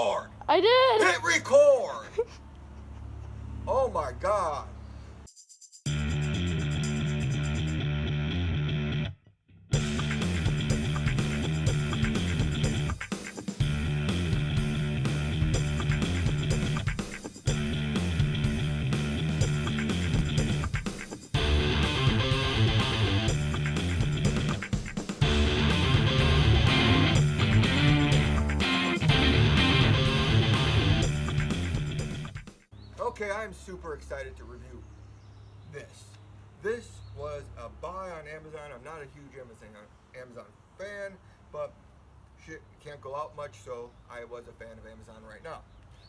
record! I did! Hit record! Oh my God. Okay, I'm super excited to review this. This was a buy on Amazon. I'm not a huge Amazon fan, but shit, you can't go out much, so I was a fan of Amazon right now.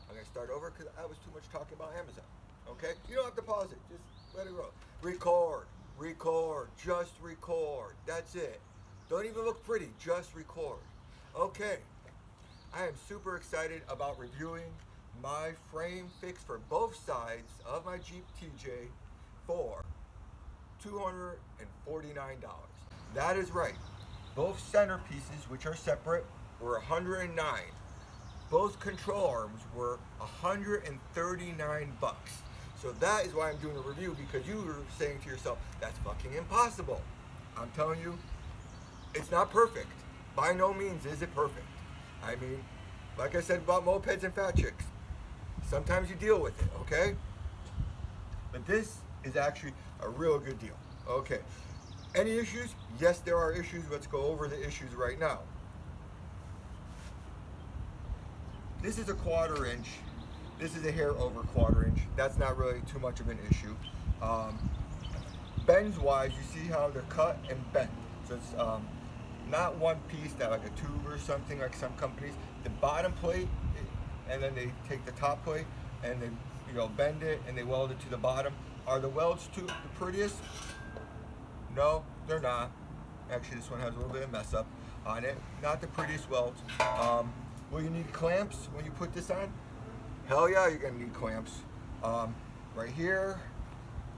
I'm gonna start over because I was too much talking about Amazon. Okay, you don't have to pause it. Just let it roll. Record, just record. That's it. Don't even look pretty. Just record. Okay, I am super excited about reviewing my frame fix for both sides of my Jeep TJ for $249. That is right. Both center pieces, which are separate, were $109. Both control arms were $139. So that is why I'm doing a review, because you were saying to yourself, that's fucking impossible. I'm telling you, it's not perfect. By no means is it perfect. I mean, like I said about mopeds and fat chicks, sometimes you deal with it, okay? But this is actually a real good deal. Okay. Any issues? Yes, there are issues. Let's go over the issues right now. This is a 1/4 inch. This is a hair over 1/4 inch. That's not really too much of an issue. Bends wise, you see how they're cut and bent. So it's not one piece, that like a tube or something like some companies. The bottom plate, and then they take the top plate and they bend it and they weld it to the bottom. Are the welds the prettiest? No, they're not. Actually, this one has a little bit of mess up on it. Not the prettiest welds. Will you need clamps when you put this on? Hell yeah, you're gonna need clamps. Right here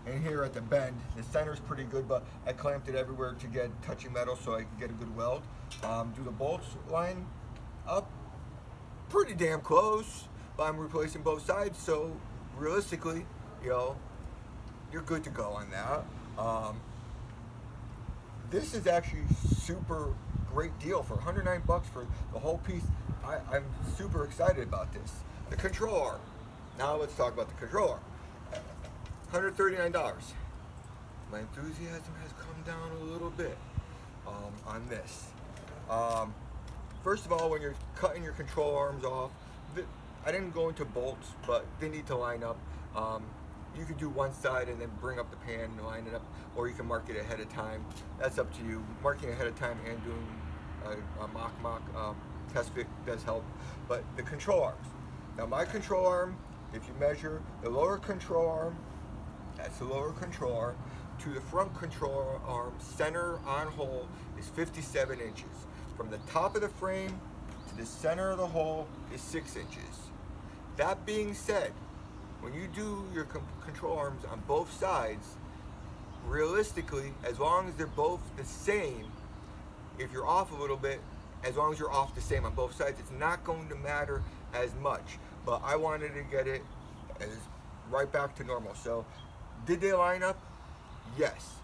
and here at the bend. The center's pretty good, but I clamped it everywhere to get touching metal so I could get a good weld. Do the bolts line up? Pretty damn close, but I'm replacing both sides, so realistically, you're good to go on that. This is actually super great deal for $109 for the whole piece. I'm super excited about this. The control arm. Now let's talk about the control arm. $139. My enthusiasm has come down a little bit on this. First of all, when you're cutting your control arms off, I didn't go into bolts, but they need to line up. You could do one side and then bring up the pan and line it up, or you can mark it ahead of time. That's up to you. Marking ahead of time and doing a mock test fit does help. But the control arms. Now my control arm, if you measure the lower control arm, that's the lower control arm, to the front control arm, center on hole, is 57 inches. From the top of the frame to the center of the hole is 6 inches. That being said, when you do your control arms on both sides, realistically, as long as they're both the same, if you're off a little bit, as long as you're off the same on both sides, it's not going to matter as much. But I wanted to get it right back to normal. So, did they line up? Yes.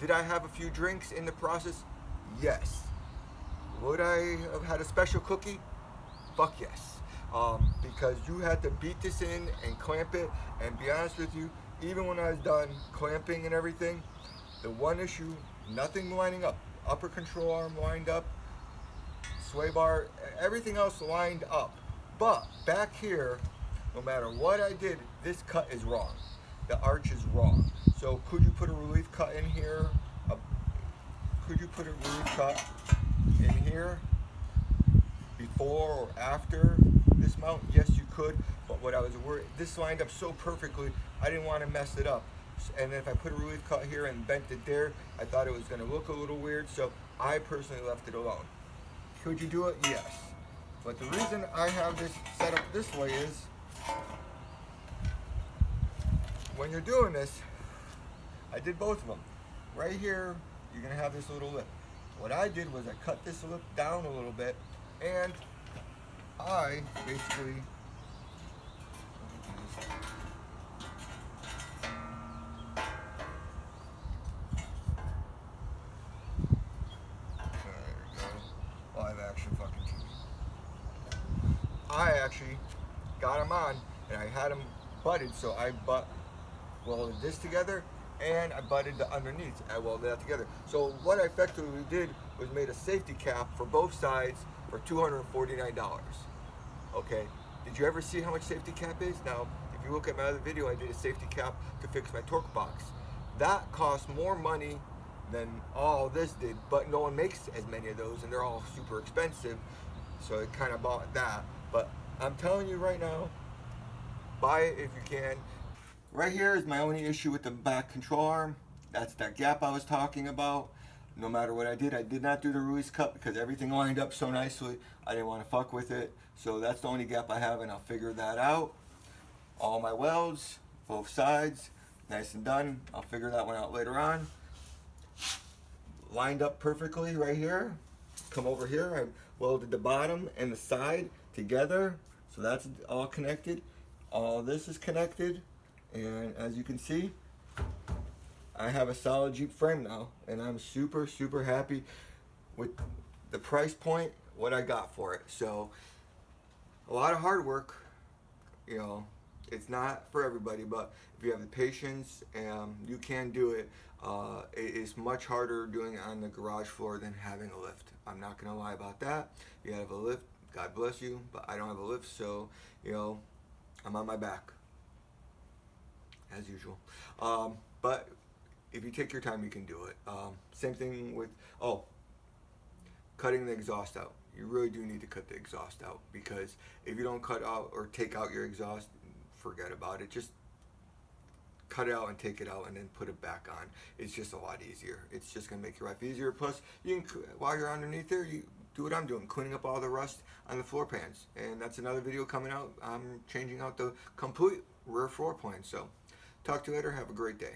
Did I have a few drinks in the process? Yes. Would I have had a special cookie? Fuck yes. Because you had to beat this in and clamp it, and be honest with you, even when I was done clamping and everything, the one issue, nothing lining up. Upper control arm lined up, sway bar, everything else lined up. But back here, no matter what I did, this cut is wrong. The arch is wrong. So could you put a relief cut in here? Could you put a relief cut in here before or after this mount? Yes, you could. But what I was worried, this lined up so perfectly, I didn't want to mess it up. And if I put a relief cut here and bent it there, I thought it was going to look a little weird. So I personally left it alone. Could you do it? Yes. But the reason I have this set up this way is, when you're doing this, I did both of them. Right here, you're gonna have this little lip. What I did was I cut this lip down a little bit, and I basically there we go. Live action fucking TV. I actually got them on and I had them butted, so I welded this together and I butted the underneath. I welded that together. So what I effectively did was made a safety cap for both sides for $249. Okay, did you ever see how much safety cap is? Now, if you look at my other video, I did a safety cap to fix my torque box. That cost more money than all this did, but no one makes as many of those and they're all super expensive. So I kind of bought that. But I'm telling you right now, buy it if you can. Right here is my only issue with the back control arm. That's that gap I was talking about. No matter what I did not do the release cut because everything lined up so nicely. I didn't want to fuck with it. So that's the only gap I have and I'll figure that out. All my welds, both sides, nice and done. I'll figure that one out later on. Lined up perfectly right here. Come over here, I welded the bottom and the side together. So that's all connected. All this is connected. And as you can see, I have a solid Jeep frame now, and I'm super, super happy with the price point, what I got for it. So, a lot of hard work, you know, it's not for everybody, but if you have the patience, you can do it. It is much harder doing it on the garage floor than having a lift. I'm not gonna lie about that. If you have a lift, God bless you, but I don't have a lift, so, you know, I'm on my back, as usual. But if you take your time, you can do it. Same thing with, cutting the exhaust out. You really do need to cut the exhaust out because if you don't cut out or take out your exhaust, forget about it. Just cut it out and take it out and then put it back on. It's just a lot easier. It's just gonna make your life easier. Plus, you can, while you're underneath there, you do what I'm doing, cleaning up all the rust on the floor pans. And that's another video coming out. I'm changing out the complete rear floor plan. So, talk to you later. Have a great day.